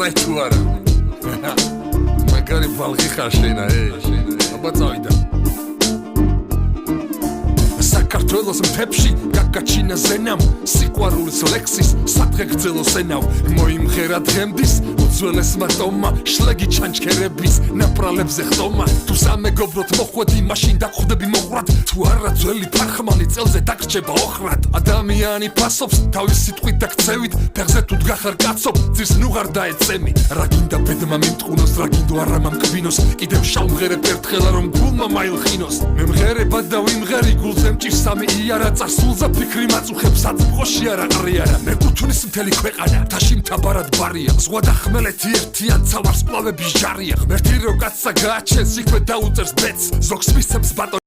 დაიხრა თუ არა მაგარი ბალღი ხარ შენა აბა წავიდა საქართველოს მთებში გაგაჩინა ზენამ სიყვარულის ლექსის სადღე გრძელოს ენავ მოიმღერა დღემდის უძველესმა ტომმა შლეგი ჩანჩქერების ნაპრალებზე ხტომა თუ სამეგობროდ მოხვედი მაშინ დაგხვდები მოყვრად თუ არა ძველი ფარხმალი წელზე დაგრჩება ოხრად ადამიანი ფასობს თავის სიტყვით და ქცევით ფეხზე თუ დგახარ კაცო ძირს ნუღარ დაეწემი რა გინდა ბედმა მიმტყუნოს რა გინდო არა მამკბინოს კიდევ შავმღერებ ერთხელა რომ გულმა მაილხინოს მე მღერება და ვიმღერი გულზე მჭირს სამი იარა წარსულზა ფიქრი მაწუხებს აწმყოში არა ყრიარა მე გუთვნის მთელი ქვეყანა თაში მთაბარად ბარია ზღვა და ხმელეთი ერთიან ცალ ვარსკვლავების ჟარია ღმერთი რო კაცსა გააჩენს იქვე დაუწერს ბედს ზოგს მისცემს ბატონი